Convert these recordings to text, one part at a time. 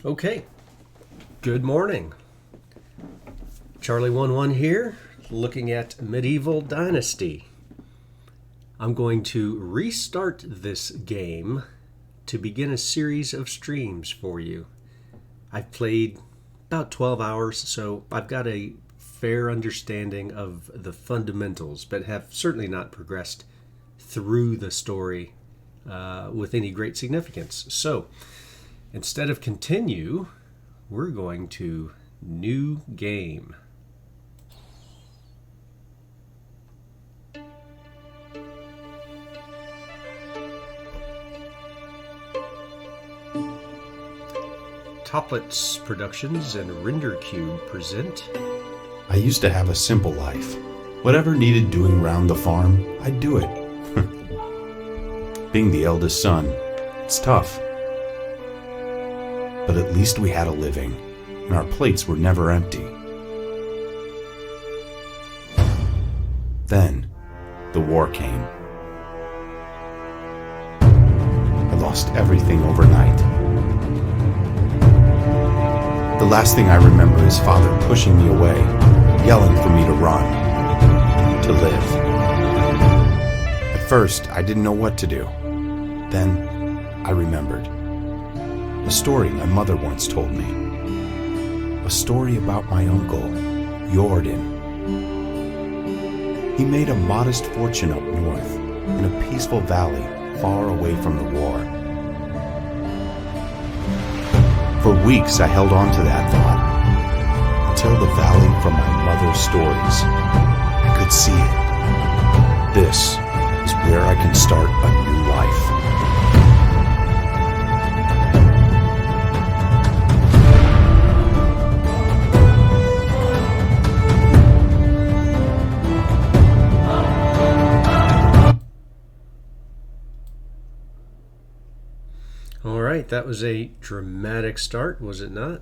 Okay, good morning. Charlie11 here, looking at Medieval Dynasty. I'm going to restart this game to begin a series of streams for you. I've played about 12 hours, so I've got a fair understanding of the fundamentals, but have certainly not progressed through the story with any great significance. So, instead of continue, we're going to new game. Toplets Productions and RenderCube present. I used to have a simple life. Whatever needed doing round the farm, I'd do it. Being the eldest son, it's tough. But at least we had a living, and our plates were never empty. Then, the war came. I lost everything overnight. The last thing I remember is Father pushing me away, yelling for me to run, to live. At first, I didn't know what to do. Then, I remembered. A story my mother once told me. A story about my uncle, Jordan. He made a modest fortune up north, in a peaceful valley far away from the war. For weeks I held on to that thought, until the valley from my mother's stories. I could see it. This is where I can start a new life. All right, that was a dramatic start, was it not?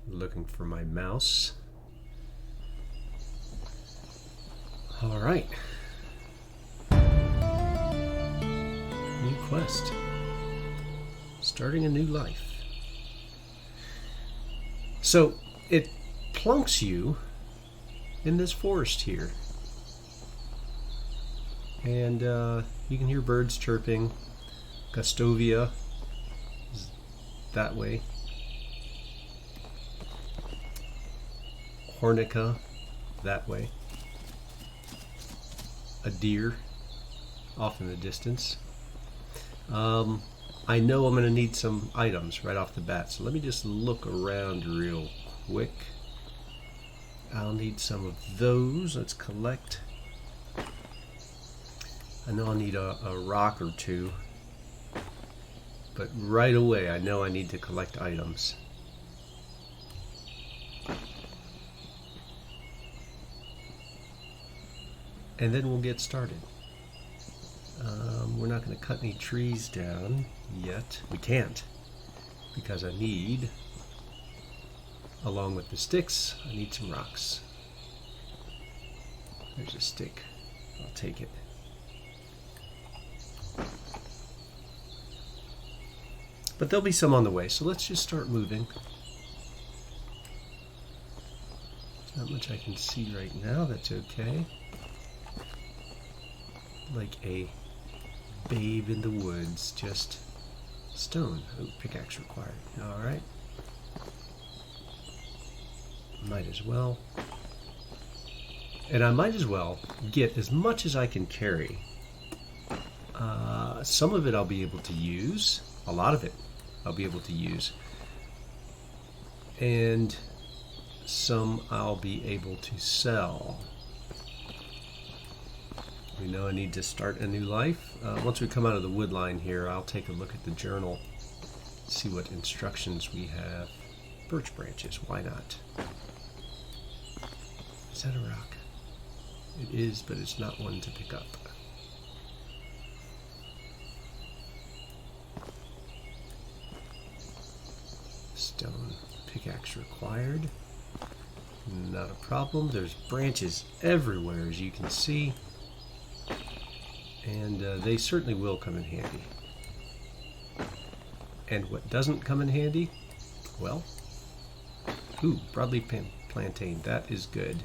Looking for my mouse. All right. New quest. Starting a new life. So, it plunks you in this forest here. And you can hear birds chirping. Gustovia is that way. Hornica that way. A deer off in the distance. I know I'm going to need some items right off the bat, so let me just look around real quick. I'll need some of those. Let's collect. I know I'll need a rock or two, but right away I know I need to collect items. And then we'll get started. We're not going to cut any trees down yet. We can't, because I need, along with the sticks, I need some rocks. There's a stick. I'll take it. But there'll be some on the way, so let's just start moving. There's not much I can see right now, that's okay. Like a babe in the woods, just stone. Oh, pickaxe required. Alright. Might as well. And I might as well get as much as I can carry. Some of it I'll be able to use. A lot of it I'll be able to use. And some I'll be able to sell. We know I need to start a new life. Once we come out of the wood line here, I'll take a look at the journal, see what instructions we have. Birch branches, why not? Is that a rock? It is, but it's not one to pick up. Stone pickaxe required. Not a problem. There's branches everywhere, as you can see. And they certainly will come in handy. And what doesn't come in handy? Well, broadleaf plantain, that is good.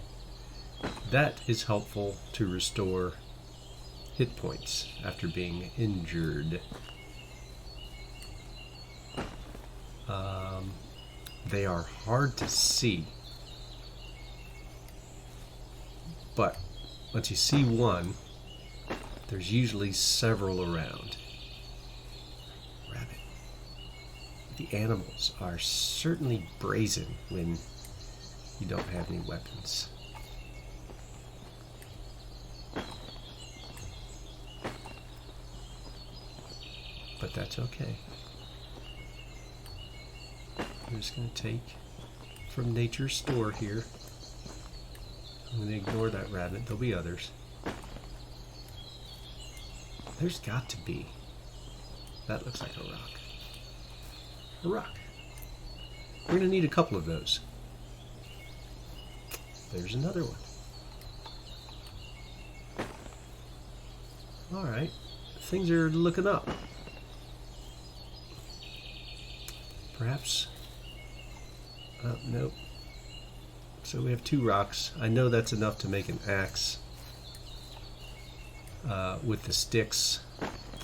That is helpful to restore hit points after being injured. They are hard to see, but once you see one, there's usually several around. Rabbit. The animals are certainly brazen when you don't have any weapons. But that's okay. I'm just going to take from nature's store here. I'm going to ignore that rabbit. There'll be others. There's got to be. That looks like a rock. A rock. We're going to need a couple of those. There's another one. All right. Things are looking up. Perhaps. Nope. So we have 2 rocks. I know that's enough to make an axe with the sticks.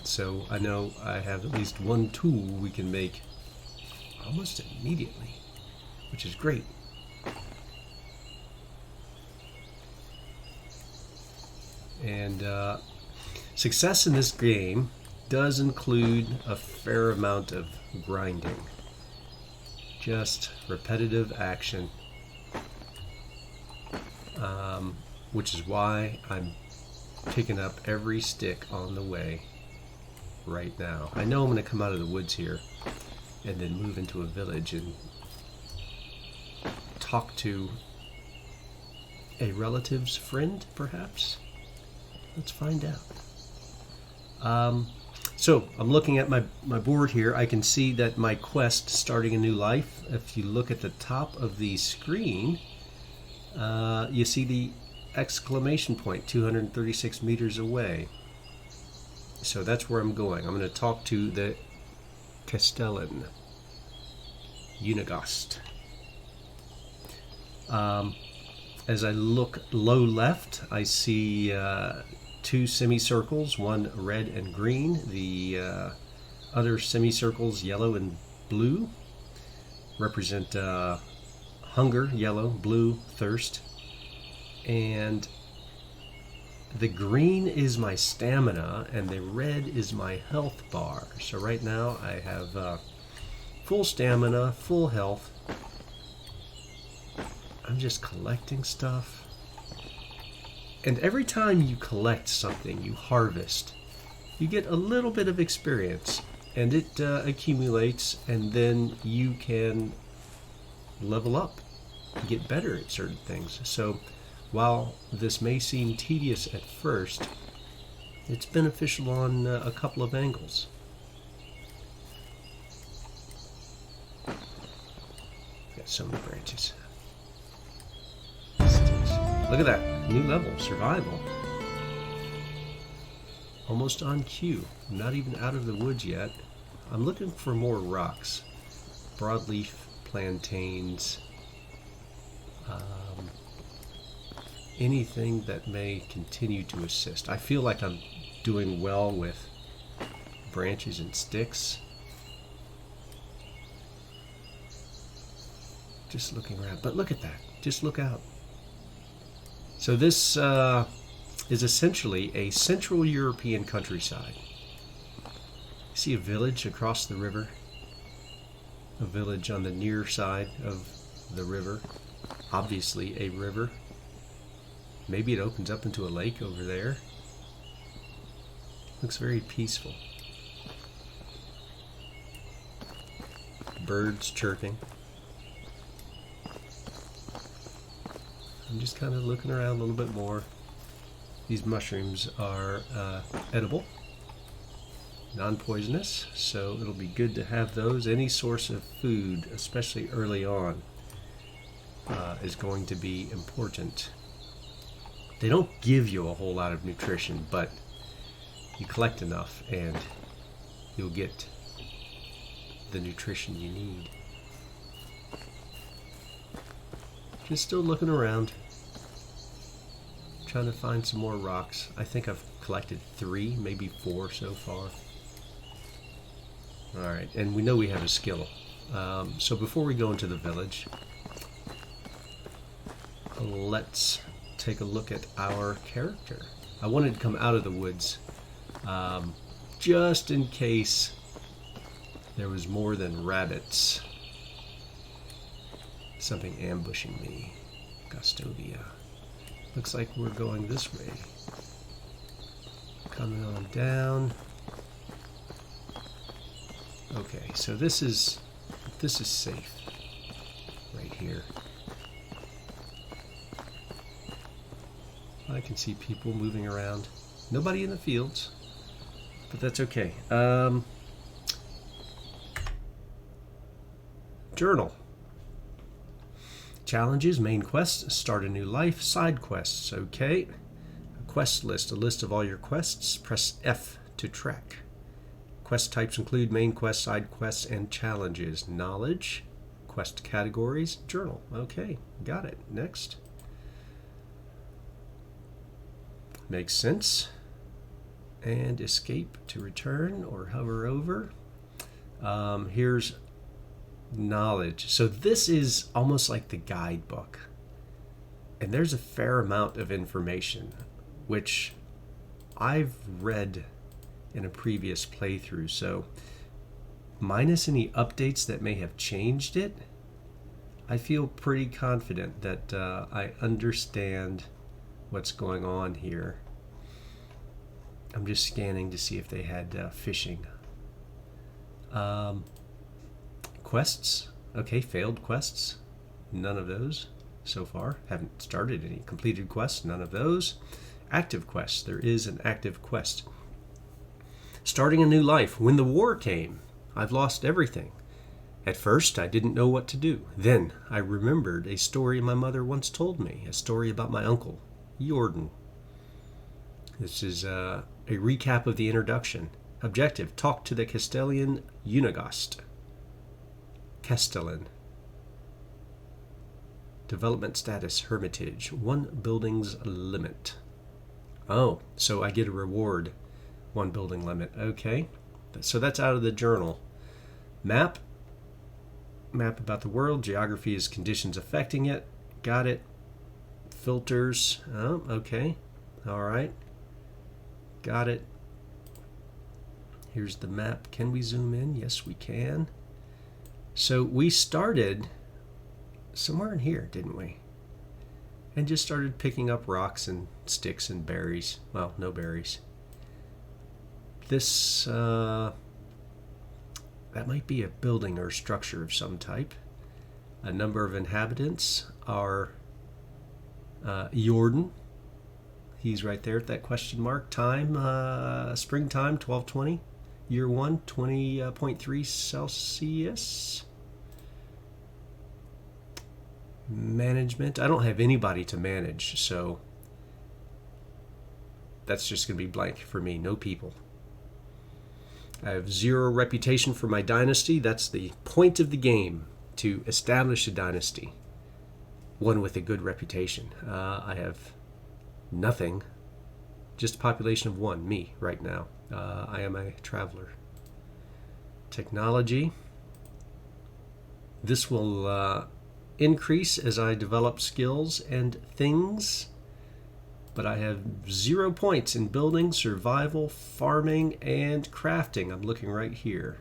So I know I have at least 1 tool we can make almost immediately, which is great. And success in this game does include a fair amount of grinding. Just repetitive action, which is why I'm picking up every stick on the way right now. I know I'm going to come out of the woods here and then move into a village and talk to a relative's friend, perhaps? Let's find out. So I'm looking at my board here. I can see that my quest, Starting a New Life, if you look at the top of the screen, you see the exclamation point 236 meters away. So that's where I'm going. I'm going to talk to the Castellan Unigost. As I look low left, I see 2 semicircles, one red and green. The other semicircles, yellow and blue, represent hunger, yellow, blue, thirst. And the green is my stamina, and the red is my health bar. So right now I have full stamina, full health. I'm just collecting stuff. And every time you collect something, you harvest, you get a little bit of experience, and it accumulates, and then you can level up, get better at certain things. So while this may seem tedious at first, it's beneficial on a couple of angles. Got so many branches. Look at that, new level, survival. Almost on cue. I'm not even out of the woods yet. I'm looking for more rocks. Broadleaf plantains. Anything that may continue to assist. I feel like I'm doing well with branches and sticks. Just looking around. But look at that. Just look out. So this is essentially a Central European countryside. See a village across the river? A village on the near side of the river. Obviously a river. Maybe it opens up into a lake over there. Looks very peaceful. Birds chirping. I'm just kind of looking around a little bit more. These mushrooms are edible, non-poisonous, so it'll be good to have those. Any source of food, especially early on, is going to be important. They don't give you a whole lot of nutrition, but You collect enough and you'll get the nutrition you need. Just still looking around, trying to find some more rocks. I think I've collected 3, maybe 4 so far. Alright, and we know we have a skill. So before we go into the village, let's take a look at our character. I wanted to come out of the woods just in case there was more than rabbits. Something ambushing me. Gustovia. Looks like we're going this way. Coming on down. Okay, so this is safe right here. I can see people moving around. Nobody in the fields, but that's okay. Journal. Challenges, main quests, start a new life, side quests. Okay. A quest list, a list of all your quests. Press F to track. Quest types include main quests, side quests, and challenges. Knowledge, quest categories, journal. Okay, got it. Next. Makes sense. And escape to return or hover over. Here's knowledge. So this is almost like the guidebook. And there's a fair amount of information, which I've read in a previous playthrough. So minus any updates that may have changed it, I feel pretty confident that I understand what's going on here. I'm just scanning to see if they had fishing. Quests. Okay, failed quests. None of those so far. Haven't started any completed quests. None of those. Active quests. There is an active quest. Starting a new life. When the war came, I've lost everything. At first, I didn't know what to do. Then, I remembered a story my mother once told me. A story about my uncle, Jordan. This is a recap of the introduction. Objective, talk to the Castellan Unigast. Castellan. Development status, Hermitage. 1 building's limit. Oh, so I get a reward. 1 building limit. Okay. So that's out of the journal. Map. Map about the world. Geography is conditions affecting it. Got it. Filters. Oh, okay. All right. Got it. Here's the map. Can we zoom in? Yes, we can. So we started somewhere in here, didn't we? And just started picking up rocks and sticks and berries. Well, no berries. This, that might be a building or structure of some type. A number of inhabitants are Jordan. He's right there at that question mark. Time, springtime, 1220. Year 1, 20.3 Celsius. Management. I don't have anybody to manage, so that's just going to be blank for me. No people. I have 0 reputation for my dynasty. That's the point of the game, to establish a dynasty. One with a good reputation. I have nothing. Just a population of 1, me, right now. I am a traveler. Technology. This will increase as I develop skills and things. But I have 0 points in building, survival, farming, and crafting. I'm looking right here.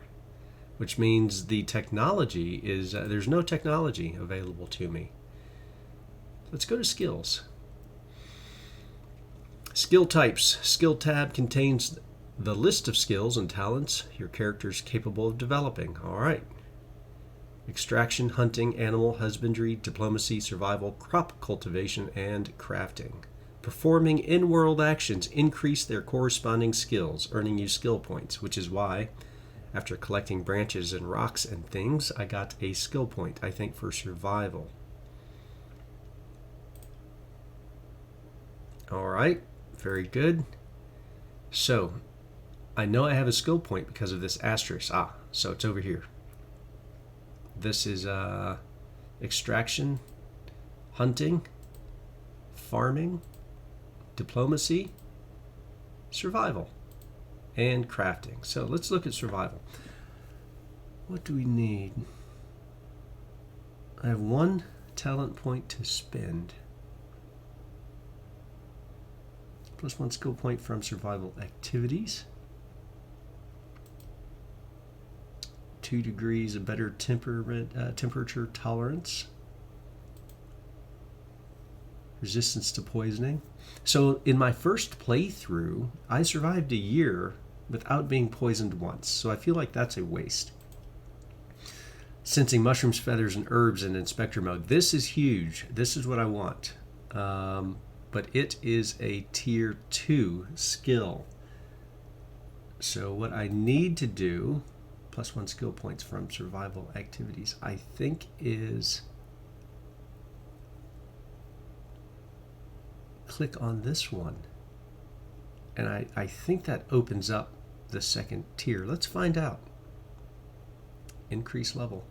Which means the technology is... there's no technology available to me. Let's go to skills. Skill types. Skill tab contains the list of skills and talents your character is capable of developing. All right. Extraction, hunting, animal husbandry, diplomacy, survival, crop cultivation, and crafting. Performing in-world actions increase their corresponding skills, earning you skill points, which is why, after collecting branches and rocks and things, I got a skill point, I think, for survival. All right. Very good. So, I know I have a skill point because of this asterisk. So it's over here. This is extraction, hunting, farming, diplomacy, survival, and crafting. So let's look at survival. What do we need? I have 1 talent point to spend. Plus 1 skill point from survival activities. 2 degrees of better temperature tolerance. Resistance to poisoning. So in my first playthrough, I survived a year without being poisoned once. So I feel like that's a waste. Sensing mushrooms, feathers, and herbs in inspector mode. This is huge. This is what I want. But it is a tier 2 skill. So what I need to do, plus 1 skill points from survival activities, I think is click on this one. And I think that opens up the second tier. Let's find out. Increase level.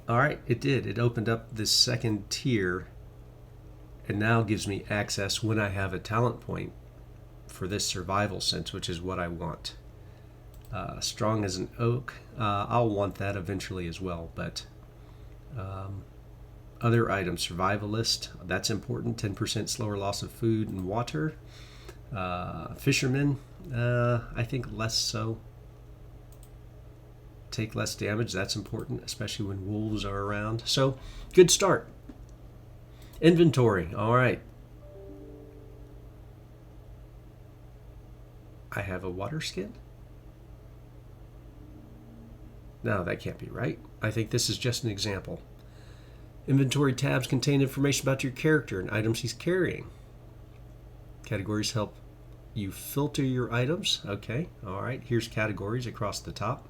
All right, it did. It opened up this second tier and now gives me access when I have a talent point for this survival sense, which is what I want. Strong as an oak. I'll want that eventually as well, but other items, survivalist, that's important. 10% slower loss of food and water. Fisherman, I think less so. Take less damage, that's important, especially when wolves are around. So, good start. Inventory, all right. I have a water skin? No, that can't be right. I think this is just an example. Inventory tabs contain information about your character and items he's carrying. Categories help you filter your items. Okay, all right. Here's categories across the top.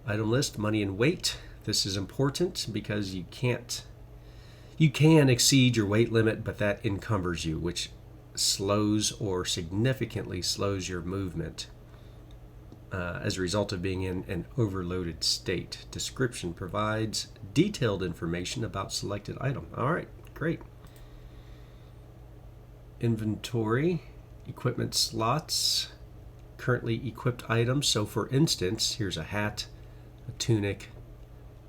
Item list, money and weight. This is important because you can exceed your weight limit, but that encumbers you, which slows or significantly slows your movement as a result of being in an overloaded state. Description provides detailed information about selected item. All right, great. Inventory, equipment slots, currently equipped items. So for instance, here's a hat, a tunic,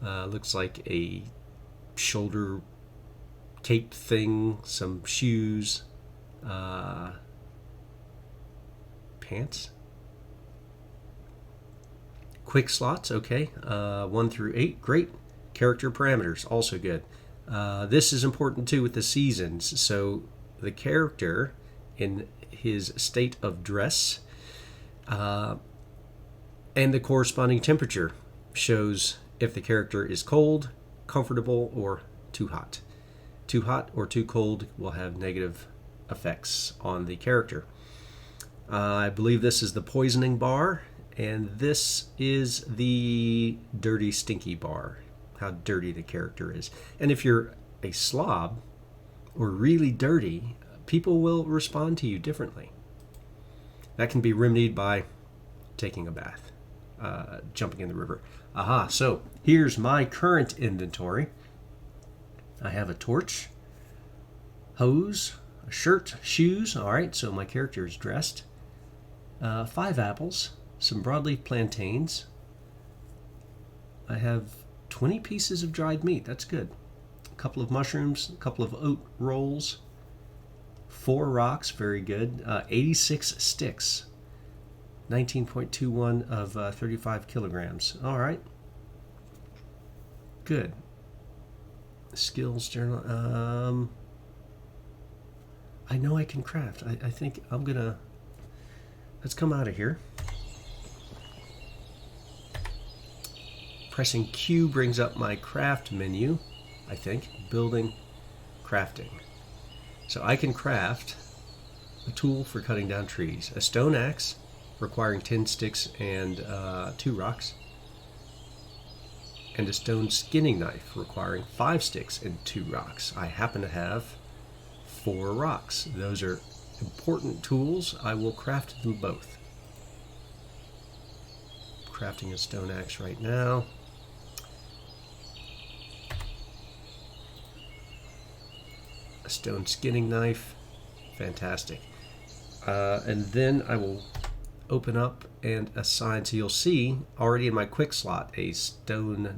looks like a shoulder cape thing, some shoes, pants. Quick slots, okay, 1 through 8, great. Character parameters, also good. This is important too with the seasons. So the character in his state of dress and the corresponding temperature shows if the character is cold, comfortable, or too hot. Too hot or too cold will have negative effects on the character. I believe this is the poisoning bar, and this is the dirty, stinky bar, how dirty the character is. And if you're a slob or really dirty, people will respond to you differently. That can be remedied by taking a bath, jumping in the river. Aha, so here's my current inventory. I have a torch, hose, a shirt, shoes. All right, so my character is dressed. 5 apples, some broadleaf plantains. I have 20 pieces of dried meat. That's good. A couple of mushrooms, a couple of oat rolls, 4 rocks, very good. 86 sticks, 19.21 of 35 kilograms. All right. Good. Skills journal. I know I can craft. I think I'm gonna. Let's come out of here. Pressing Q brings up my craft menu. I think building, crafting. So I can craft a tool for cutting down trees, a stone axe requiring 10 sticks and 2 rocks, and a stone skinning knife requiring 5 sticks and 2 rocks. I happen to have 4 rocks. Those are important tools. I will craft them both. Crafting a stone axe right now. A stone skinning knife. Fantastic. And then I will open up and assign, so you'll see already in my quick slot a stone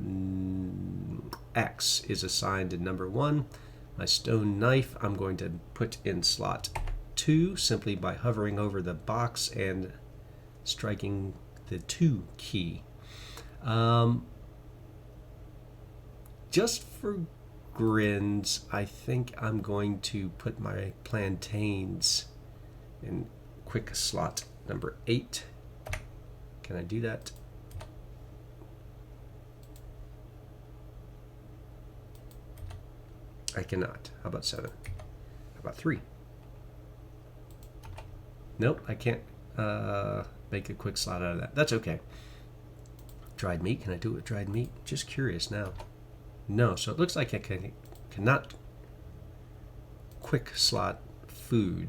axe is assigned in number 1. My stone knife I'm going to put in slot 2 simply by hovering over the box and striking the 2 key. Just for grins, I think I'm going to put my plantains in quick slot number 8. Can I do that? I cannot. How about 7? How about 3? Nope, I can't make a quick slot out of that. That's okay. Dried meat. Can I do it with dried meat? Just curious now. No, so it looks like I cannot quick slot food.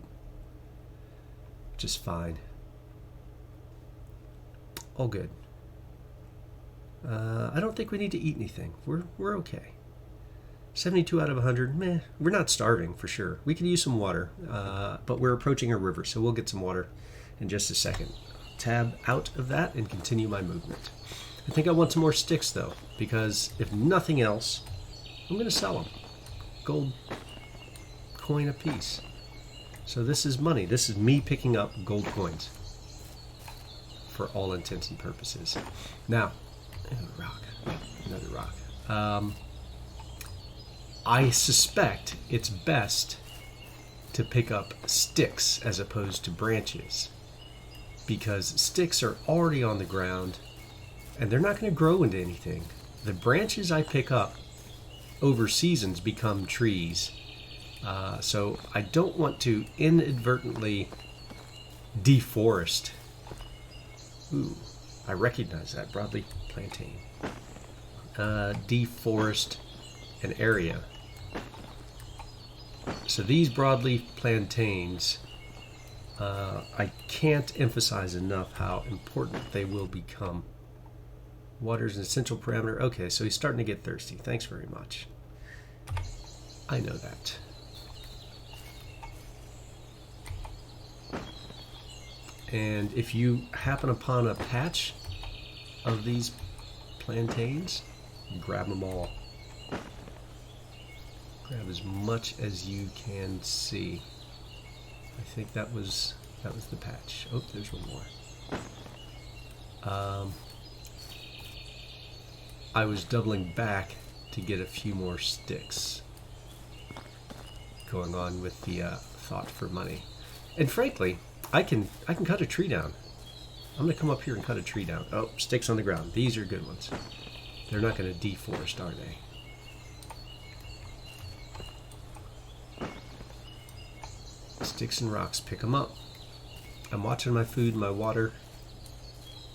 Just fine. All good. I don't think we need to eat anything. We're okay. 72 out of 100. Meh. We're not starving for sure. We could use some water, but we're approaching a river, so we'll get some water in just a second. Tab out of that and continue my movement. I think I want some more sticks though, because if nothing else, I'm going to sell them. Gold coin a piece. So this is money. This is me picking up gold coins for all intents and purposes. Now, another rock. I suspect it's best to pick up sticks as opposed to branches, because sticks are already on the ground and they're not going to grow into anything. The branches I pick up over seasons become trees. So I don't want to inadvertently deforest. Ooh, I recognize that broadleaf plantain. Deforest an area. So these broadleaf plantains, I can't emphasize enough how important they will become. Water's an essential parameter. Okay, so he's starting to get thirsty. Thanks very much. I know that. And if you happen upon a patch of these plantains, grab them all. Grab as much as you can see. I think that was the patch. Oh, there's one more. I was doubling back to get a few more sticks. Going on with the thought for money. And frankly, I can cut a tree down. I'm going to come up here and cut a tree down. Oh, sticks on the ground. These are good ones. They're not going to deforest, are they? Sticks and rocks, pick them up. I'm watching my food, my water.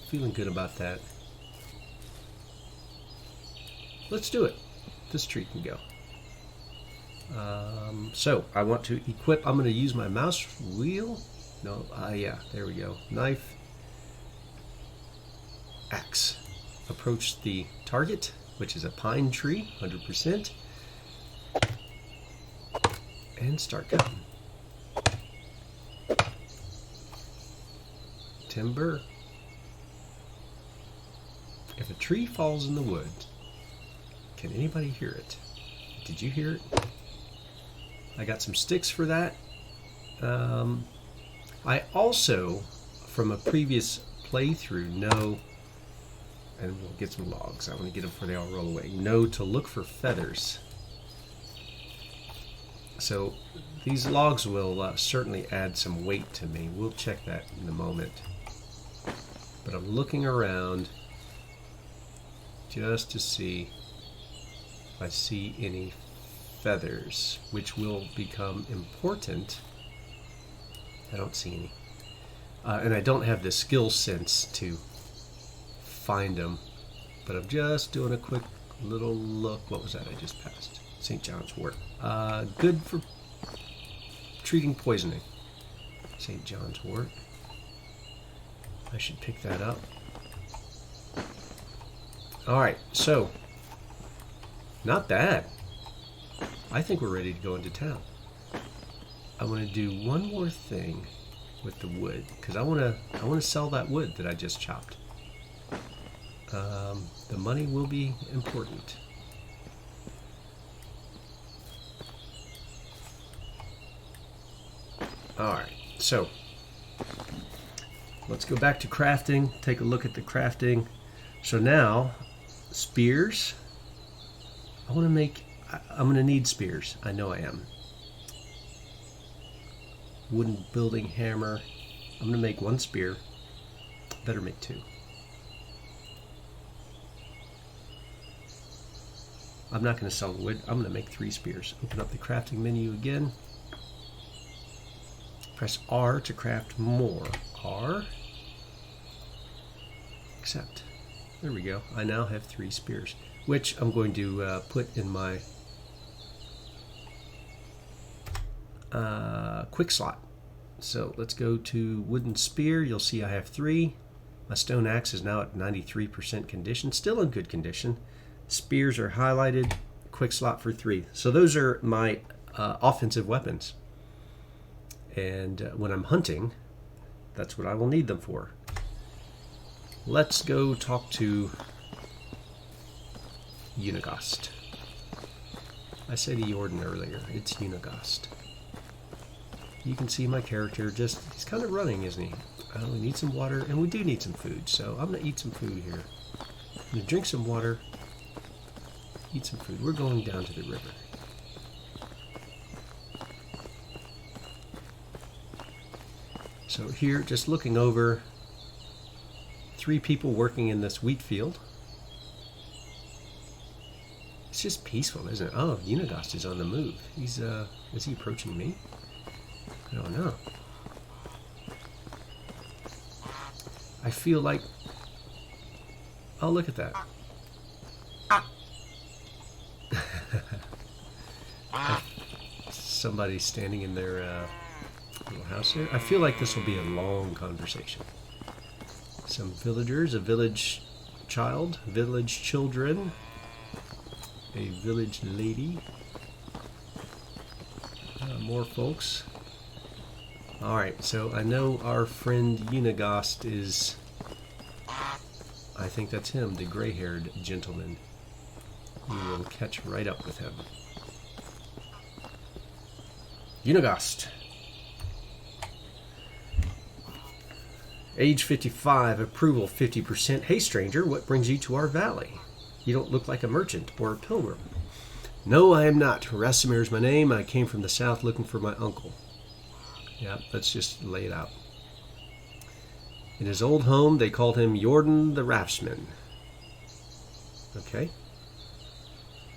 Feeling good about that. Let's do it. This tree can go. So I want to equip. I'm going to use my mouse wheel. No, yeah, there we go. Knife, axe. Approach the target, which is a pine tree, 100%, and start cutting. Timber. If a tree falls in the woods, can anybody hear it? Did you hear it? I got some sticks for that. I also, from a previous playthrough, know, and we'll get some logs. I want to get them before they all roll away. Know to look for feathers. So these logs will certainly add some weight to me. We'll check that in a moment. But I'm looking around just to see if I see any feathers, which will become important. I don't see any. And I don't have the skill sense to find them, but I'm just doing a quick little look. What was that I just passed? St. John's Wort. Good for treating poisoning. St. John's wort. I should pick that up. Alright, so, not bad. I think we're ready to go into town. I want to do one more thing with the wood, because I want to sell that wood that I just chopped. The money will be important. Alright, so let's go back to crafting, take a look at the crafting. So now, spears. I'm going to need spears. I know I am. Wooden building hammer. I'm going to make one spear. Better make two. I'm not going to sell the wood. I'm going to make 3 spears. Open up the crafting menu again. Press R to craft more. R. Accept. There we go. I now have 3 spears, which I'm going to put in my quick slot. So let's go to wooden spear. You'll see I have 3. My stone axe is now at 93% condition, still in good condition. Spears are highlighted, quick slot for 3. So those are my offensive weapons. And when I'm hunting, that's what I will need them for. Let's go talk to Unigast. I said Jordan earlier. It's Unigast. You can see my character he's kind of running, isn't he? We need some water, and we do need some food. So I'm going to eat some food here. I'm going to drink some water, eat some food. We're going down to the river. So here, just looking over, 3 people working in this wheat field. It's just peaceful, isn't it? Oh, Unigast is on the move. Is he approaching me? I don't know. I feel like... Oh, look at that. Somebody's standing in their little house here. I feel like this will be a long conversation. Some villagers, a village child, village children, a village lady, more folks. Alright, so I know our friend Unigast is, I think that's him, the gray-haired gentleman. We will catch right up with him. Unigast. Age 55, approval 50%. Hey stranger, what brings you to our valley? You don't look like a merchant or a pilgrim. No, I am not. Rasimir is my name. I came from the south looking for my uncle. Yeah, let's just lay it out. In his old home, they called him Jordan the Raftsman. Okay.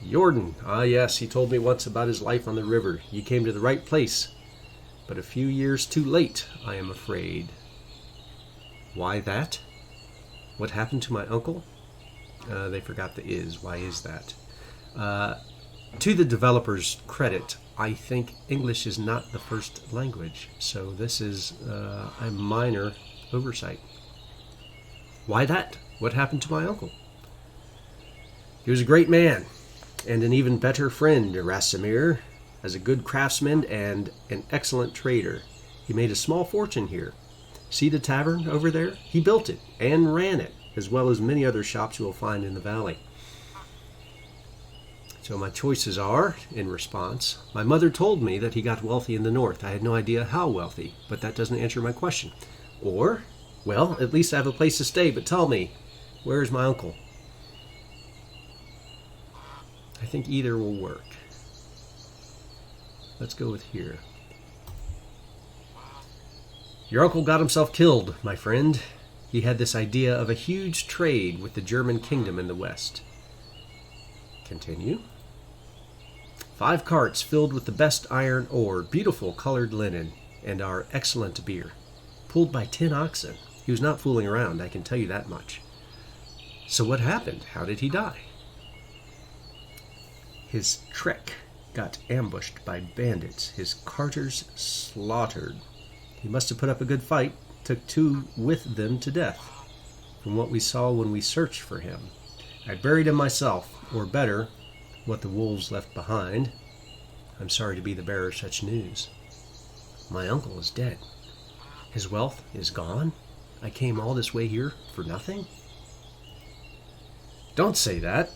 Jordan. Ah, yes, he told me once about his life on the river. You came to the right place, but a few years too late, I am afraid. Why that? What happened to my uncle? They forgot the is. Why is that? To the developer's credit, I think English is not the first language, so this is a minor oversight. Why that? What happened to my uncle? He was a great man, and an even better friend, Rasimir, as a good craftsman and an excellent trader. He made a small fortune here. See the tavern over there? He built it and ran it, as well as many other shops you will find in the valley. So my choices are, in response, my mother told me that he got wealthy in the north. I had no idea how wealthy, but that doesn't answer my question. Or, well, at least I have a place to stay, but tell me, where is my uncle? I think either will work. Let's go with here. Your uncle got himself killed, my friend. He had this idea of a huge trade with the German kingdom in the west. Continue. 5 carts filled with the best iron ore, beautiful colored linen, and our excellent beer. Pulled by 10 oxen. He was not fooling around, I can tell you that much. So what happened? How did he die? His trek. got ambushed by bandits, his carters slaughtered. He must have put up a good fight, took 2 with them to death, from what we saw when we searched for him. I buried him myself, or better, what the wolves left behind. I'm sorry to be the bearer of such news. My uncle is dead. His wealth is gone. I came all this way here for nothing? Don't say that.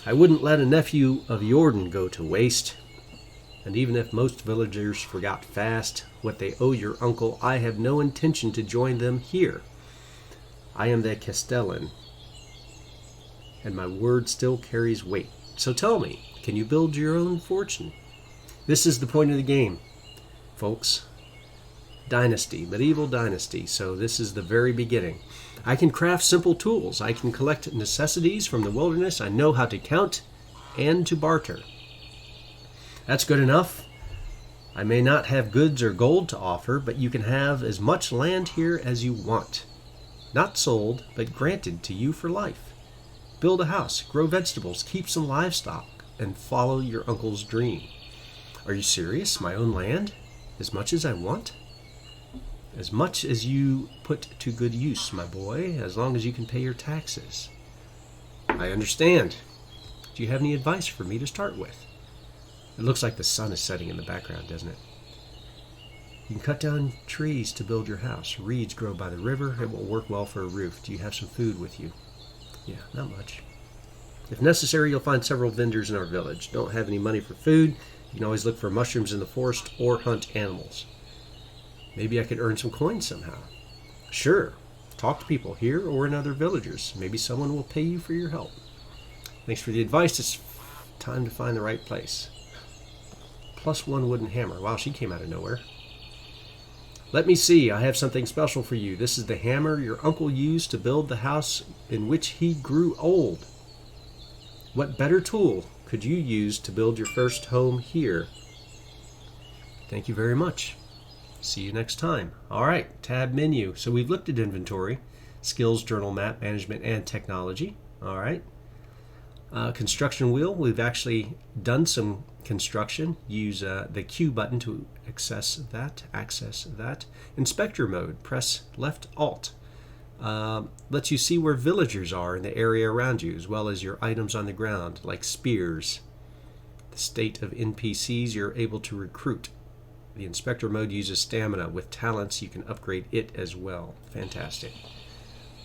I wouldn't let a nephew of Jordan go to waste. And even if most villagers forgot fast what they owe your uncle, I have no intention to join them here. I am the Castellan, and my word still carries weight. So tell me, can you build your own fortune? This is the point of the game, folks. Dynasty, medieval dynasty, so this is the very beginning. I can craft simple tools. I can collect necessities from the wilderness. I know how to count and to barter. That's good enough. I may not have goods or gold to offer, but you can have as much land here as you want. Not sold, but granted to you for life. Build a house, grow vegetables, keep some livestock, and follow your uncle's dream. Are you serious? My own land? As much as I want? As much as you put to good use, my boy, as long as you can pay your taxes. I understand. Do you have any advice for me to start with? It looks like the sun is setting in the background, doesn't it? You can cut down trees to build your house. Reeds grow by the river. It will work well for a roof. Do you have some food with you? Yeah, not much. If necessary, you'll find several vendors in our village. Don't have any money for food? You can always look for mushrooms in the forest or hunt animals. Maybe I could earn some coins somehow. Sure. Talk to people here or in other villagers. Maybe someone will pay you for your help. Thanks for the advice. It's time to find the right place. +1 wooden hammer. Wow, she came out of nowhere. Let me see. I have something special for you. This is the hammer your uncle used to build the house in which he grew old. What better tool could you use to build your first home here? Thank you very much. See you next time. All right, tab menu. So we've looked at inventory, skills, journal, map, management, and technology. All right. Construction wheel. We've actually done some construction. Use the Q button to access that. Inspector mode. Press left Alt. Lets you see where villagers are in the area around you, as well as your items on the ground, like spears. The state of NPCs you're able to recruit. The inspector mode uses stamina. With talents, you can upgrade it as well. Fantastic.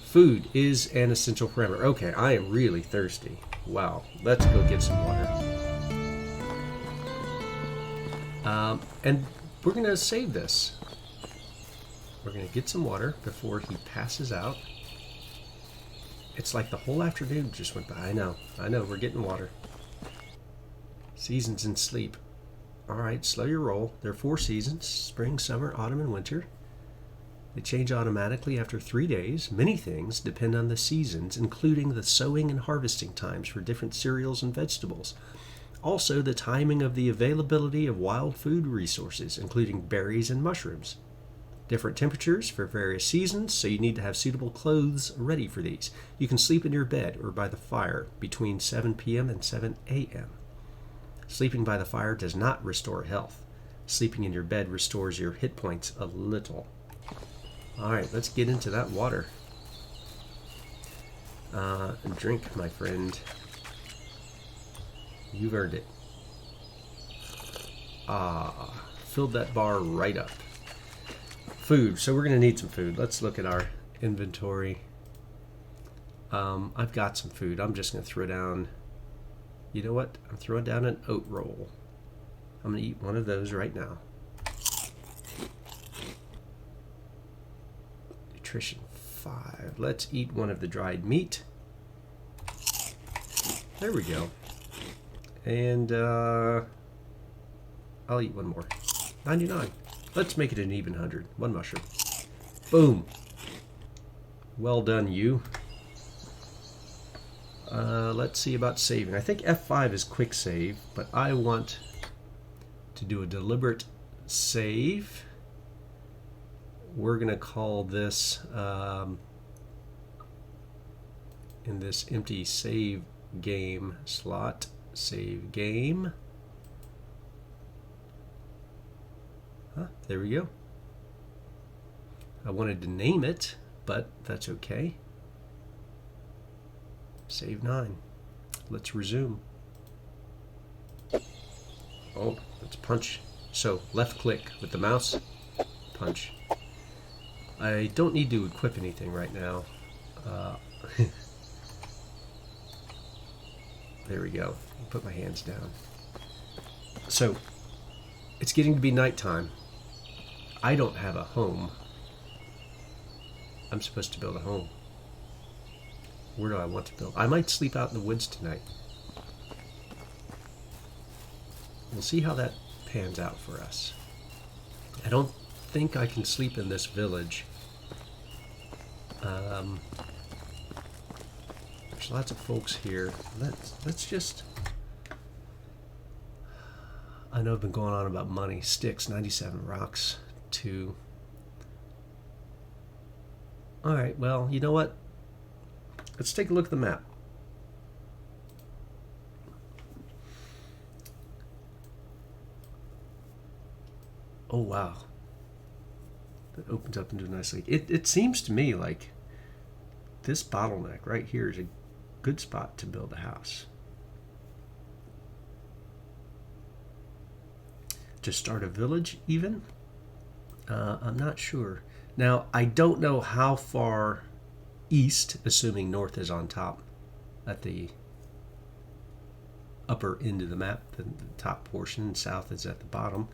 Food is an essential parameter. Okay, I am really thirsty. Wow, let's go get some water. And we're going to save this. We're going to get some water before he passes out. It's like the whole afternoon just went by. I know, we're getting water. Seasons and sleep. All right, slow your roll. There are 4 seasons: spring, summer, autumn, and winter. They change automatically after 3 days. Many things depend on the seasons, including the sowing and harvesting times for different cereals and vegetables. Also, the timing of the availability of wild food resources, including berries and mushrooms. Different temperatures for various seasons, so you need to have suitable clothes ready for these. You can sleep in your bed or by the fire between 7 p.m. and 7 a.m. Sleeping by the fire does not restore health. Sleeping in your bed restores your hit points a little. Alright, let's get into that water. Drink, my friend. You've earned it. Filled that bar right up. Food. So we're going to need some food. Let's look at our inventory. I've got some food. I'm just going to throw down... You know what? I'm throwing down an oat roll. I'm going to eat one of those right now. Nutrition 5. Let's eat one of the dried meat. There we go. And I'll eat one more. 99. Let's make it an even 100. 1 mushroom. Boom. Well done, you. Let's see about saving. I think F5 is quick save, but I want to do a deliberate save. We're going to call this, in this empty save game slot, save game. There we go. I wanted to name it, but that's okay. Save 9. Let's resume. Oh, let's punch. So, left click with the mouse, punch. I don't need to equip anything right now. There we go. Put my hands down. So, it's getting to be nighttime. I don't have a home. I'm supposed to build a home. Where do I want to build? I might sleep out in the woods tonight. We'll see how that pans out for us. I don't think I can sleep in this village. There's lots of folks here. Let's just... I know I've been going on about money. Sticks, 97 rocks, 2. Alright, well, you know what? Let's take a look at the map. Oh, wow. That opens up into a nice lake. It seems to me like this bottleneck right here is a good spot to build a house. To start a village, even? I'm not sure. Now, I don't know how far east, assuming north is on top at the upper end of the map, the top portion, south is at the bottom.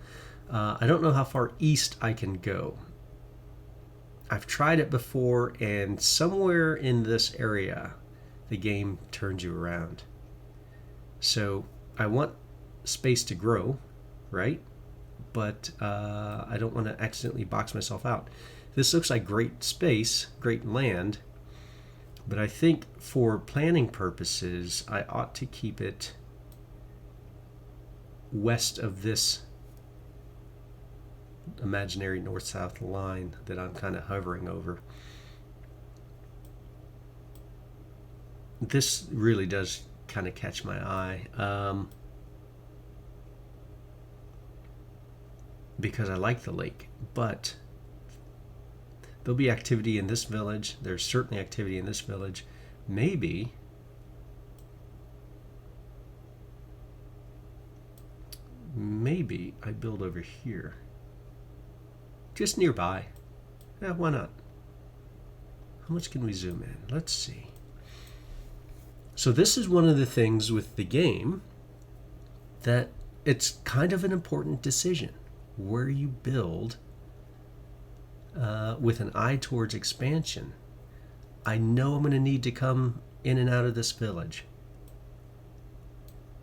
I don't know how far east I can go. I've tried it before, and somewhere in this area, the game turns you around. So I want space to grow, right? But I don't want to accidentally box myself out. This looks like great space, great land, but I think for planning purposes, I ought to keep it west of this imaginary north-south line that I'm kind of hovering over. This really does kind of catch my eye because I like the lake, but there'll be activity in this village. There's certainly activity in this village. Maybe I build over here. Just nearby. Yeah, why not? How much can we zoom in? Let's see. So this is one of the things with the game that it's kind of an important decision where you build with an eye towards expansion. I know I'm going to need to come in and out of this village.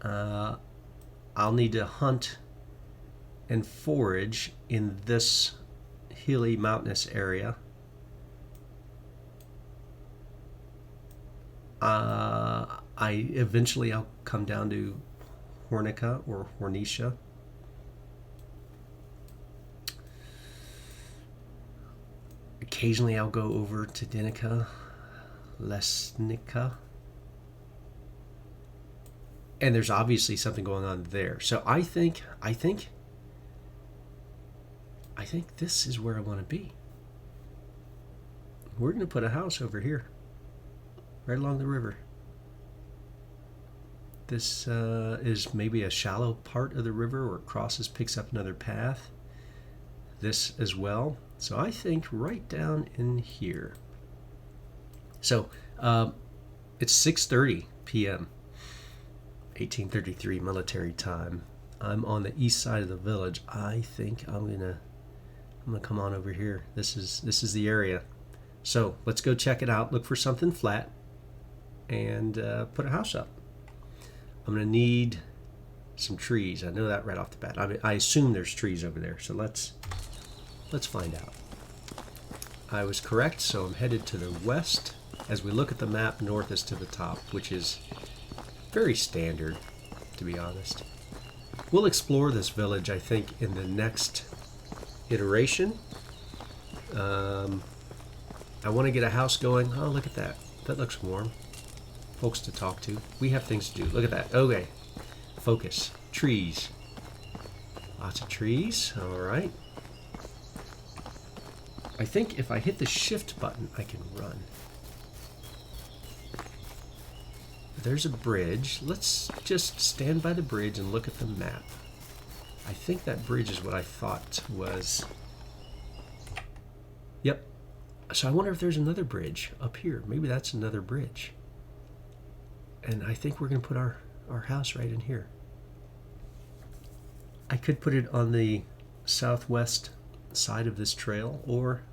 I'll need to hunt and forage in this hilly mountainous area. Eventually I'll come down to Hornica or Hornicia. Occasionally I'll go over to Dinica, Lesnica. And there's obviously something going on there. So I think this is where I want to be. We're going to put a house over here, right along the river. This is maybe a shallow part of the river where it crosses, picks up another path. This as well. So I think right down in here. So it's 6:30 p.m. 1833 military time. I'm on the east side of the village. I think I'm gonna come on over here. This is the area. So let's go check it out. Look for something flat and put a house up. I'm gonna need some trees. I know that right off the bat. I assume there's trees over there. So let's find out. I was correct. So I'm headed to the west. As we look at the map, north is to the top, which is very standard, to be honest. We'll explore this village, I think, in the next iteration. I want to get a house going. Oh, look at that. That looks warm. Folks to talk to. We have things to do. Look at that. Okay. Focus. Trees. Lots of trees. All right. I think if I hit the shift button, I can run. There's a bridge. Let's just stand by the bridge and look at the map. I think that bridge is what I thought was... Yep. So I wonder if there's another bridge up here. Maybe that's another bridge. And I think we're going to put our house right in here. I could put it on the southwest side of this trail or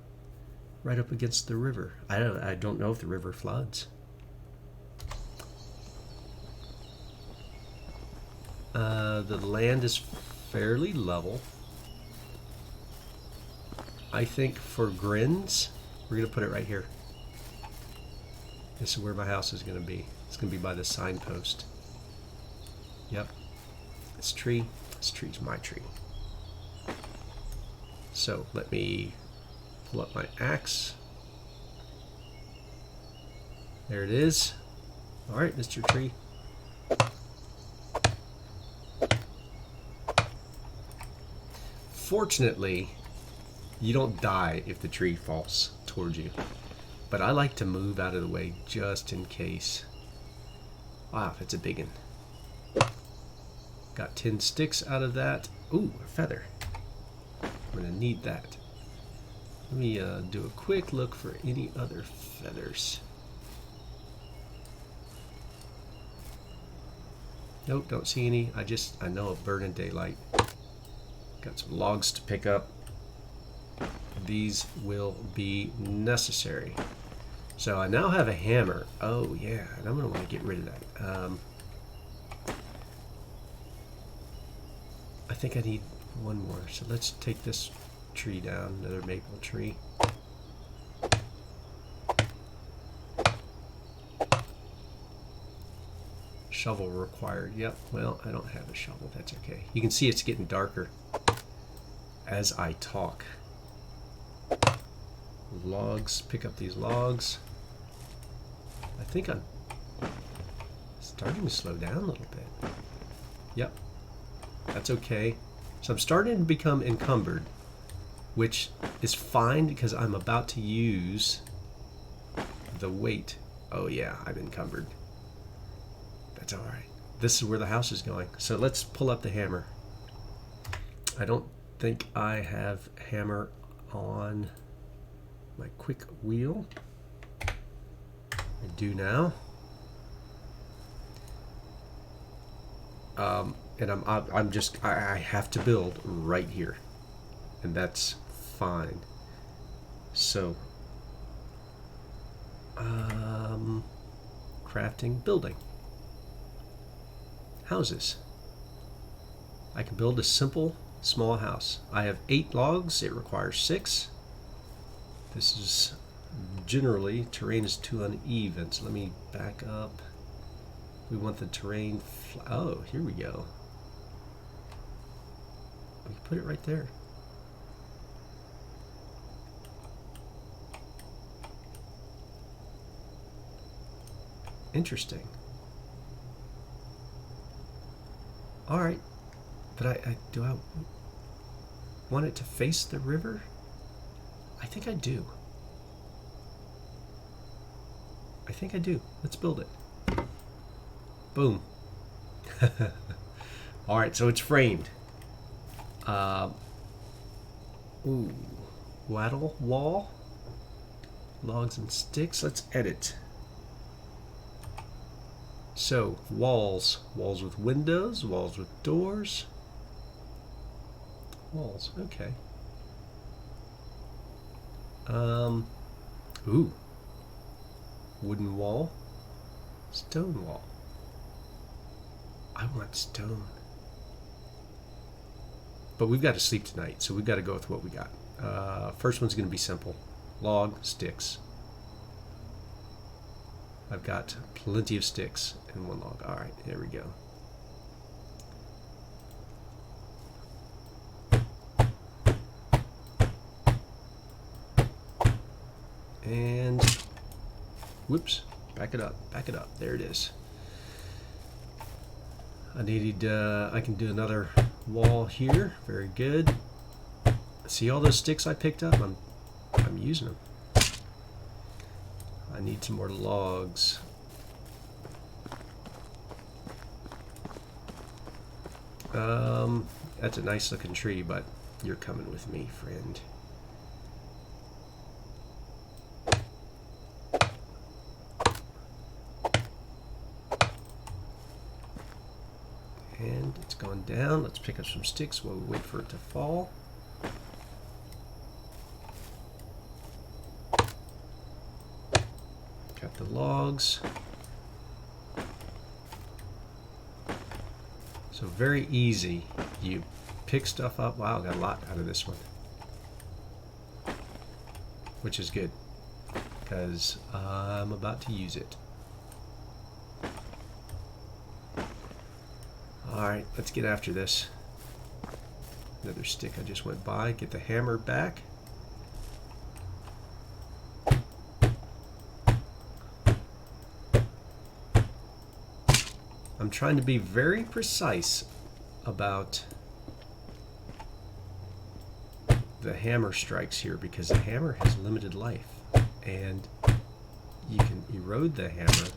right up against the river. I don't know if the river floods. The land is fairly level. I think for grins, we're going to put it right here. This is where my house is going to be. It's going to be by the signpost. Yep. This tree's my tree. So let me pull up my axe. There it is. All right, Mr. Tree. Fortunately, you don't die if the tree falls towards you. But I like to move out of the way just in case. Wow, that's a big one. Got 10 sticks out of that. Ooh, a feather. I'm gonna need that. Let me do a quick look for any other feathers. Nope, don't see any. I know of burning daylight. Got some logs to pick up. These will be necessary. So I now have a hammer. Oh yeah, and I'm gonna want to get rid of that. I think I need one more. So let's take this tree down, another maple tree. Shovel required. Yep, well, I don't have a shovel. That's okay. You can see it's getting darker as I talk. Logs, pick up these logs. I think I'm starting to slow down a little bit. Yep, that's okay. So I'm starting to become encumbered, which is fine because I'm about to use the weight. Oh yeah, I'm encumbered. That's all right. This is where the house is going. So let's pull up the hammer. I don't think I have hammer on my quick wheel. I do now. And I have to build right here, and that's fine. So, crafting, building, houses. I can build a simple, small house. I have 8 logs. It requires 6. This is generally, terrain is too uneven, so let me back up. We want the terrain, oh, here we go. We can put it right there. Interesting. All right, but do I want it to face the river? I think I do. I think I do. Let's build it. Boom. All right, so it's framed. Ooh, wattle wall, logs and sticks. Let's edit. So walls with windows, walls with doors. Walls, okay. Ooh, wooden wall, stone wall. I want stone. But we've got to sleep tonight, so we've got to go with what we got. First one's going to be simple. Log, sticks. I've got plenty of sticks and 1 log. All right, there we go. And, whoops, back it up, there it is. I can do another wall here, very good. See all those sticks I picked up? I'm I'm using them. I need some more logs. That's a nice looking tree, but you're coming with me, friend. And it's gone down. Let's pick up some sticks while we wait for it to fall. Got the logs. So very easy. You pick stuff up. Wow, got a lot out of this one. Which is good, because I'm about to use it. Alright, let's get after this. Another stick I just went by. Get the hammer back. I'm trying to be very precise about the hammer strikes here, because the hammer has limited life and you can erode the hammer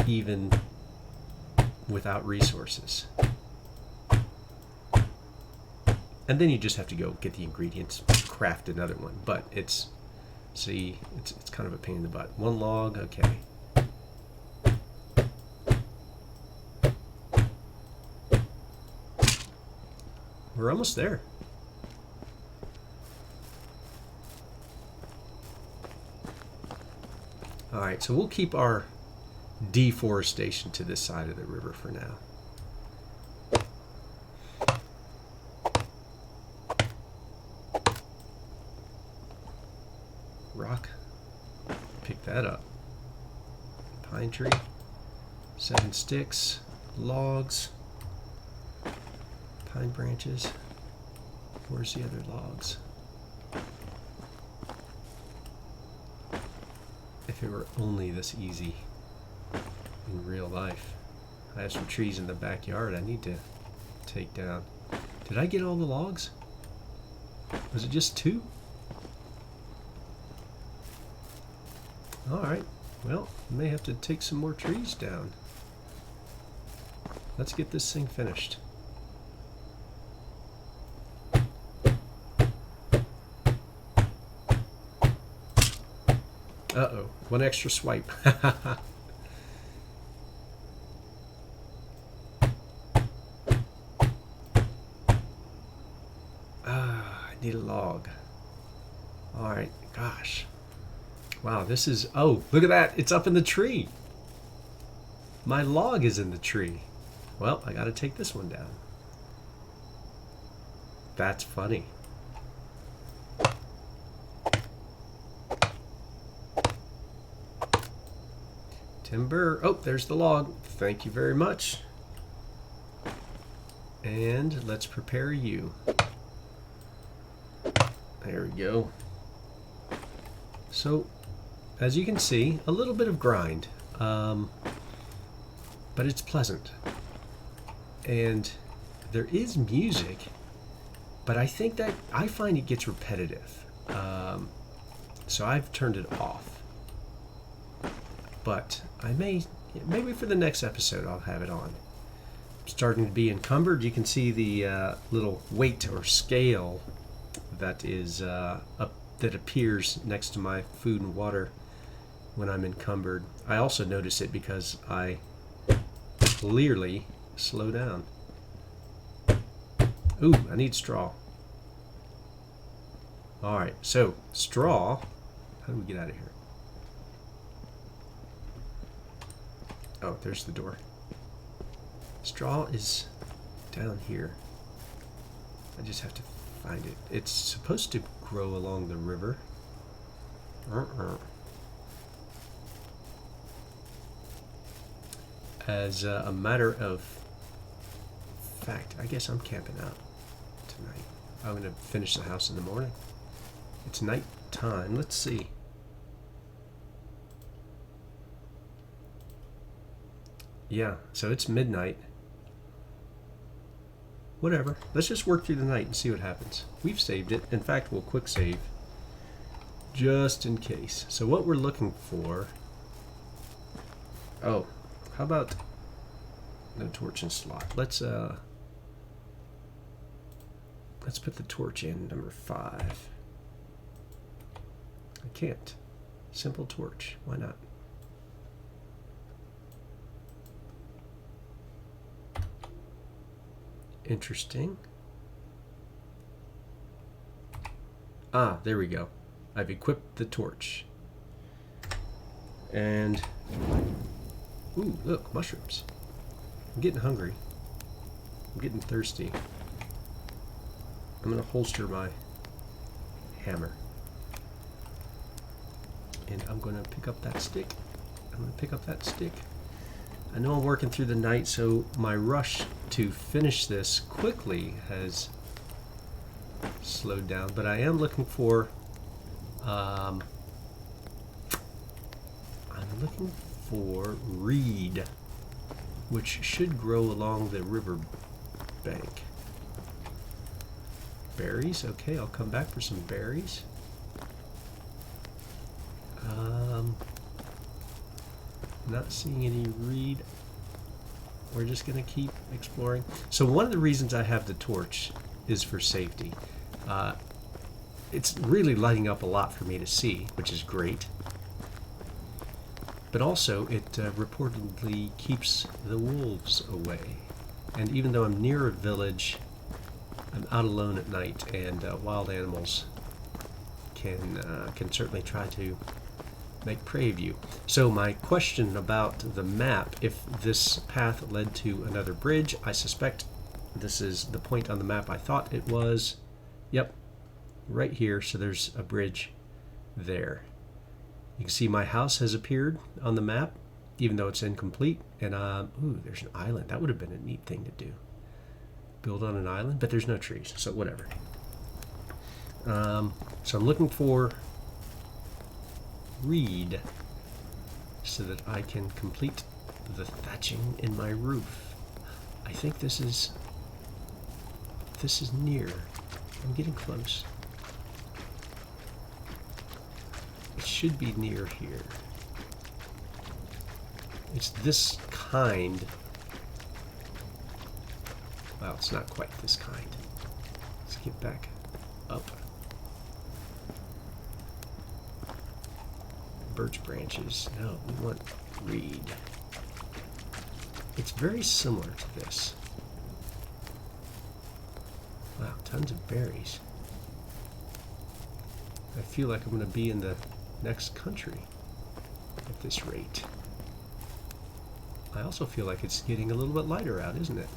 even without resources. And then you just have to go get the ingredients, craft another one. But it's kind of a pain in the butt. One log, okay. We're almost there. All right, so we'll keep our deforestation to this side of the river for now. Rock, pick that up. Pine tree, 7 sticks, logs, pine branches. Where's the other logs? If it were only this easy in real life. I have some trees in the backyard I need to take down. Did I get all the logs? Was it just 2? Alright, well, I may have to take some more trees down. Let's get this thing finished. Uh-oh, one extra swipe. I need a log. Alright, gosh. Wow, this is... Oh, look at that. It's up in the tree. My log is in the tree. Well, I gotta take this one down. That's funny. Timber. Oh, there's the log. Thank you very much. And let's prepare you. There we go. So, as you can see, a little bit of grind, but it's pleasant. And there is music, but I think that I find it gets repetitive. So I've turned it off. But I maybe for the next episode I'll have it on. I'm starting to be encumbered. You can see the little weight or scale that is that appears next to my food and water when I'm encumbered. I also notice it because I clearly slow down. Ooh, I need straw. Alright, so straw. How do we get out of here? Oh, there's the door. Straw is down here. I just have to find it. It's supposed to grow along the river. As a matter of fact, I guess I'm camping out tonight. I'm going to finish the house in the morning. It's night time. Let's see. Yeah, so it's midnight. Whatever. Let's just work through the night and see what happens. We've saved it. In fact, we'll quick save just in case. So what we're looking for... Oh, how about no torch in slot? Let's put the torch in number 5. I can't. Simple torch. Why not? Interesting. Ah, there we go. I've equipped the torch. And... Ooh, look, mushrooms. I'm getting hungry. I'm getting thirsty. I'm going to holster my hammer. And I'm going to pick up that stick. I know I'm working through the night, so my rush to finish this quickly has slowed down, but I am looking for I'm looking for reed, which should grow along the river bank. Berries, okay, I'll come back for some berries. Not seeing any reed. We're just going to keep exploring. So one of the reasons I have the torch is for safety. It's really lighting up a lot for me to see, which is great. But also, it reportedly keeps the wolves away. And even though I'm near a village, I'm out alone at night, and wild animals can certainly try to make prey of you. So my question about the map, if this path led to another bridge, I suspect this is the point on the map I thought it was. Yep, right here, so there's a bridge there. You can see my house has appeared on the map, even though it's incomplete. And, ooh, there's an island. That would have been a neat thing to do. Build on an island, but there's no trees, so whatever. So I'm looking for reed so that I can complete the thatching in my roof. I think this is near. I'm getting close. It should be near here. It's this kind. Well, it's not quite this kind. Let's get back up. Birch branches. No, we want reed. It's very similar to this. Wow, tons of berries. I feel like I'm going to be in the next country at this rate. I also feel like it's getting a little bit lighter out, isn't it?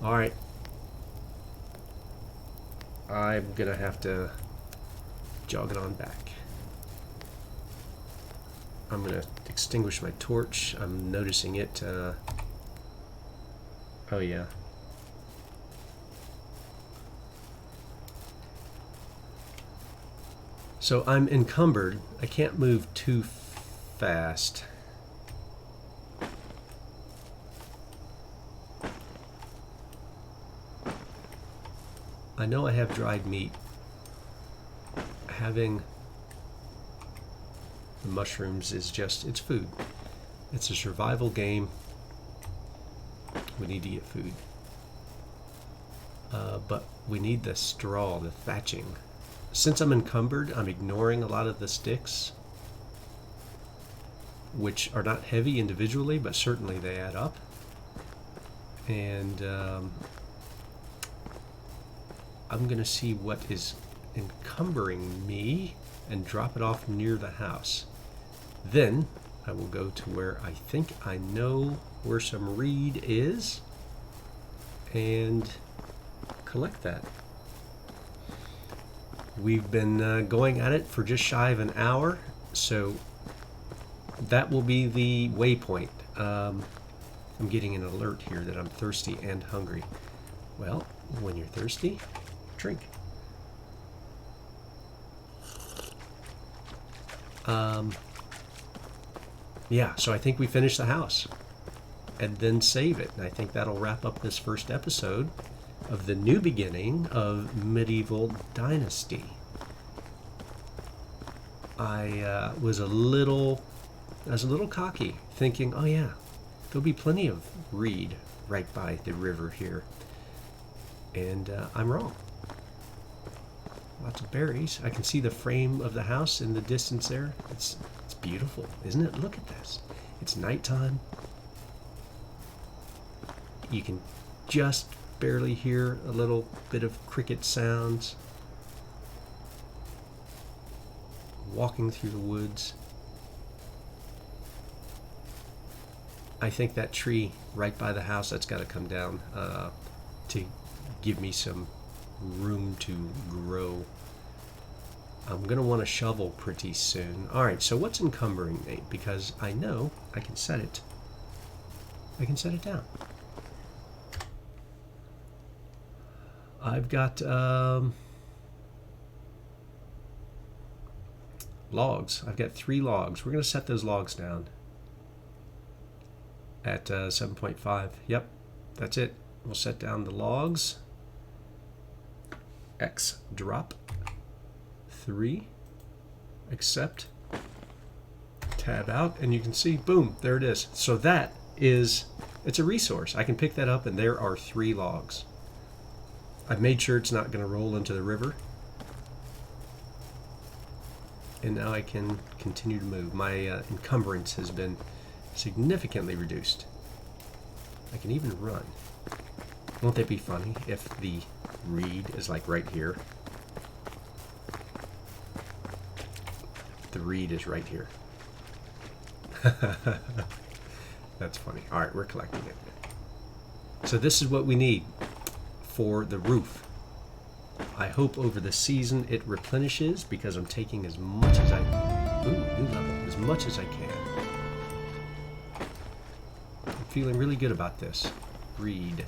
Alright. I'm gonna have to jog it on back. I'm gonna extinguish my torch. I'm noticing it. Oh yeah. So I'm encumbered. I can't move too fast. I know I have dried meat. Having the mushrooms is just, it's food. It's a survival game. We need to get food. But we need the straw, the thatching. Since I'm encumbered, I'm ignoring a lot of the sticks, which are not heavy individually, but certainly they add up. And I'm going to see what is encumbering me and drop it off near the house. Then I will go to where I think I know where some reed is and collect that. We've been going at it for just shy of an hour, so that will be the waypoint. I'm getting an alert here that I'm thirsty and hungry. Well, when you're thirsty, drink. Yeah, so I think we finished the house. and then save it. And I think that'll wrap up this first episode of the new beginning of Medieval Dynasty. I was a little cocky, thinking, oh yeah, there'll be plenty of reed right by the river here. And I'm wrong. Lots of berries. I can see the frame of the house in the distance there. It's beautiful, isn't it? Look at this. It's nighttime. You can just barely hear a little bit of cricket sounds. Walking through the woods. I think that tree right by the house, that's got to come down to give me some room to grow. I'm going to want a shovel pretty soon. All right, so what's encumbering me? Because I know I can set it. I can set it down. I've got logs. I've got 3 logs. We're going to set those logs down at 7.5. Yep, that's it. We'll set down the logs. X drop 3, accept, tab out, and you can see, boom, there it is. So that is, it's a resource. I can pick that up, and there are 3 logs. I've made sure it's not going to roll into the river. And now I can continue to move. My encumbrance has been significantly reduced. I can even run. Won't that be funny if the reed is like right here? The reed is right here. That's funny. All right, we're collecting it. So this is what we need for the roof. I hope over the season it replenishes because I'm taking as much as as much as I can. I'm feeling really good about this. Reed.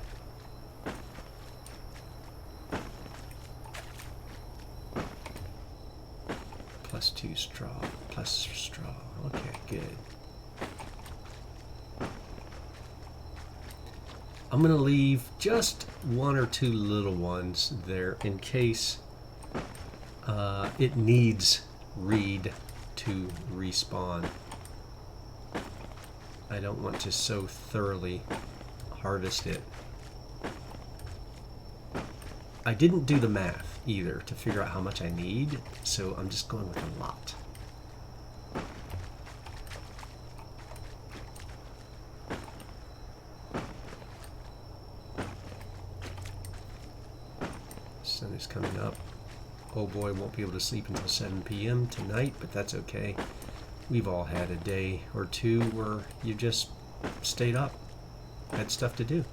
+2 straw, plus straw. Okay, good. I'm going to leave just 1 or 2 little ones there in case it needs reed to respawn. I don't want to so thoroughly harvest it. I didn't do the math either to figure out how much I need, so I'm just going with a lot. Sun is coming up. Oh boy, won't be able to sleep until 7 p.m. tonight, but that's okay. We've all had a day or two where you just stayed up, had stuff to do,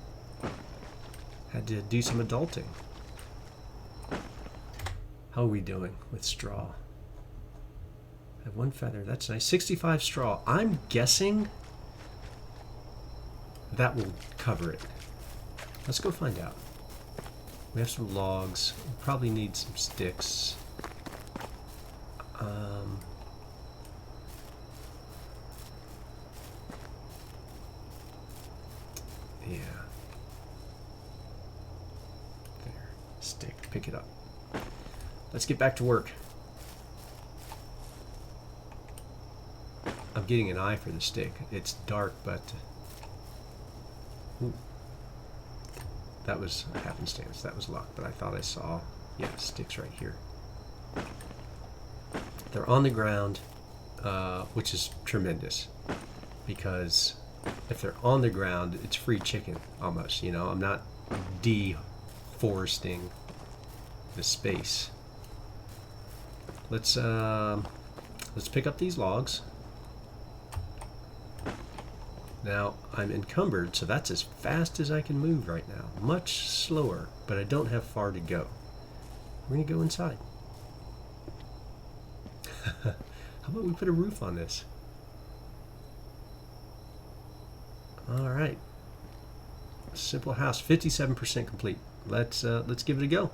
had to do some adulting. How are we doing with straw? I have 1 feather. That's nice. 65 straw. I'm guessing that will cover it. Let's go find out. We have some logs. We probably need some sticks. Yeah. There. Stick. Pick it up. Let's get back to work. I'm getting an eye for the stick. It's dark, but ooh, that was a happenstance. That was luck, but I thought I saw, yeah, sticks right here. They're on the ground, which is tremendous, because if they're on the ground, it's free chicken almost. You know, I'm not deforesting the space. Let's pick up these logs. Now I'm encumbered, so that's as fast as I can move right now. Much slower, but I don't have far to go. We're gonna go inside. How about we put a roof on this? All right. Simple house, 57% complete. Let's give it a go.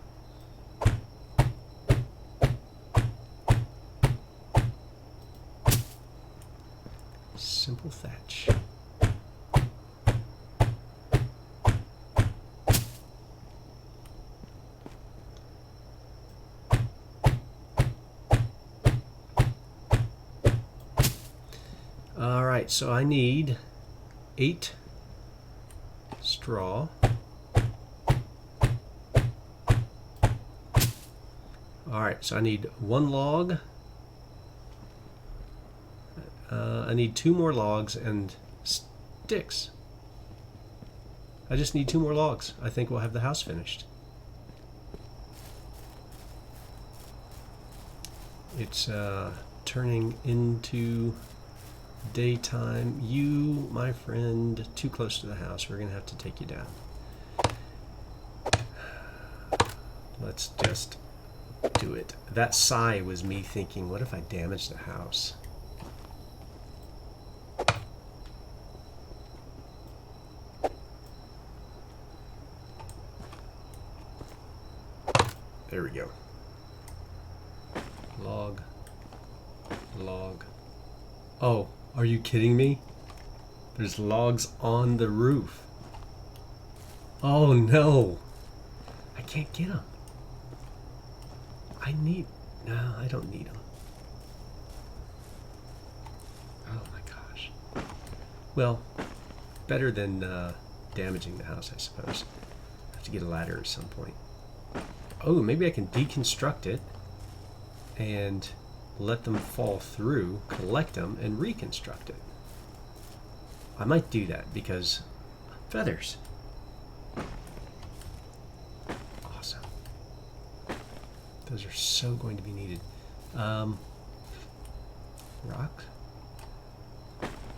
Simple thatch. Alright, so I need 8 straw. Alright, so I need 1 log. I need 2 more logs and sticks. I just need 2 more logs. I think we'll have the house finished. It's turning into daytime. You, my friend, too close to the house. We're going to have to take you down. Let's just do it. That sigh was me thinking, what if I damage the house? There we go. Log. Log. Oh, are you kidding me? There's logs on the roof. Oh no. I can't get them. No, I don't need them. Oh my gosh. Well, better than damaging the house, I suppose. I have to get a ladder at some point. Oh, maybe I can deconstruct it and let them fall through, collect them, and reconstruct it. I might do that because feathers. Awesome. Those are so going to be needed. Rocks?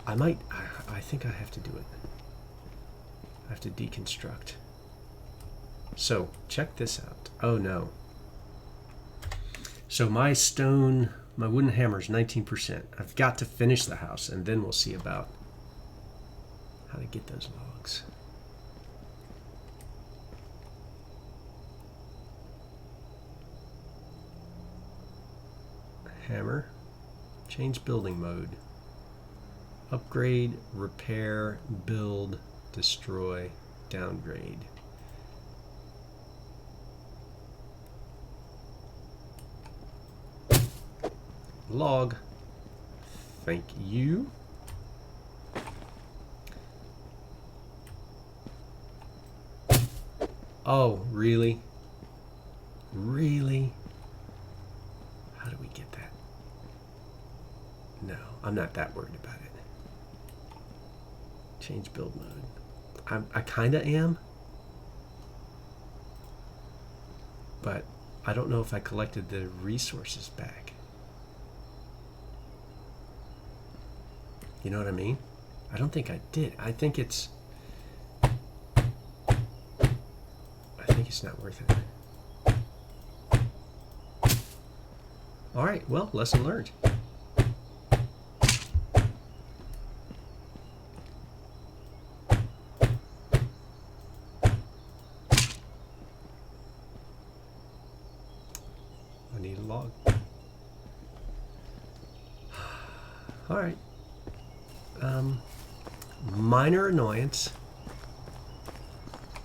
I think I have to do it. I have to deconstruct. So, check this out. Oh no. So my wooden hammer is 19%. I've got to finish the house, and then we'll see about how to get those logs. Hammer. Change building mode. Upgrade, repair, build, destroy, downgrade. Log. Thank you. Oh, really? Really? How do we get that? No, I'm not that worried about it. Change build mode. I kind of am. But I don't know if I collected the resources back. You know what I mean? I don't think I did. I think it's not worth it. All right, well, lesson learned. I need a log. All right. Minor annoyance.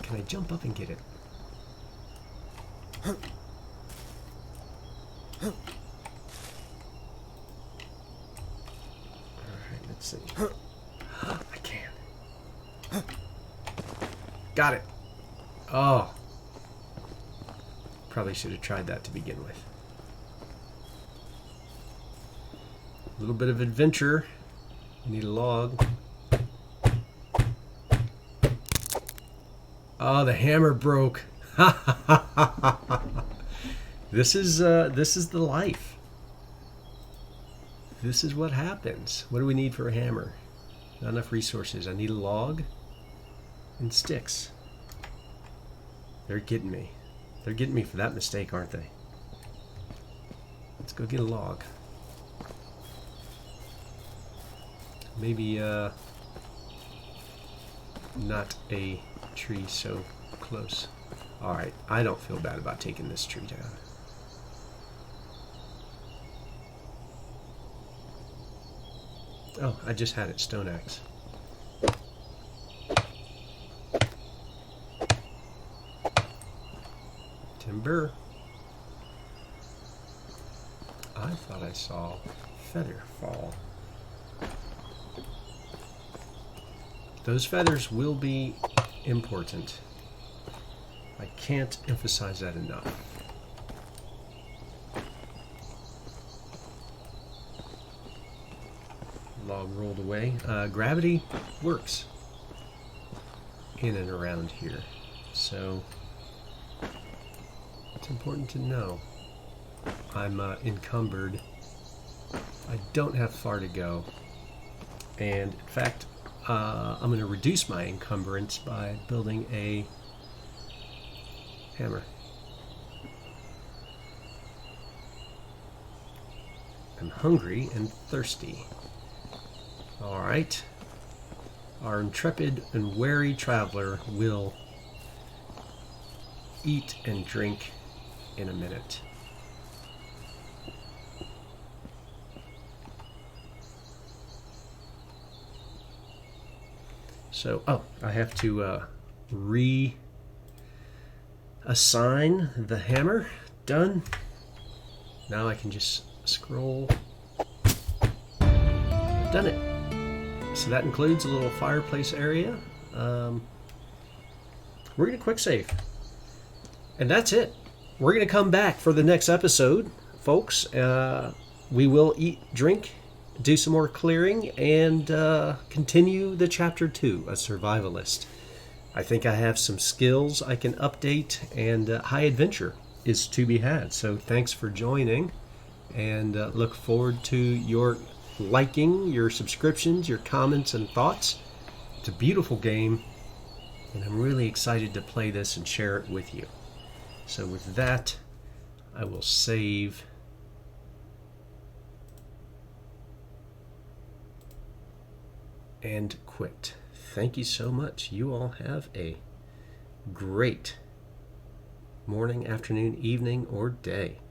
Can I jump up and get it? All right, let's see. I can. Got it. Oh. Probably should have tried that to begin with. A little bit of adventure. Need a log. Oh, the hammer broke. This is the life. This is what happens. What do we need for a hammer? Not enough resources. I need a log and sticks. They're getting me. They're getting me for that mistake, aren't they? Let's go get a log. Maybe not a tree so close. Alright, I don't feel bad about taking this tree down. Oh, I just had it, stone axe. Timber. I thought I saw feather fall. Those feathers will be important. I can't emphasize that enough. Log rolled away. Gravity works in and around here, so it's important to know. I'm encumbered. I don't have far to go, and in fact, I'm going to reduce my encumbrance by building a hammer. I'm hungry and thirsty. All right. Our intrepid and wary traveler will eat and drink in a minute. So, I have to reassign the hammer. Done. Now I can just scroll. Done it. So that includes a little fireplace area. We're going to quick save. And that's it. We're going to come back for the next episode, folks. We will eat, drink, do some more clearing, and continue the chapter 2, a survivalist. I think I have some skills I can update, and high adventure is to be had. So thanks for joining, and look forward to your liking, your subscriptions, your comments and thoughts. It's a beautiful game, and I'm really excited to play this and share it with you. So with that, I will save and quit. Thank you so much. You all have a great morning, afternoon, evening, or day.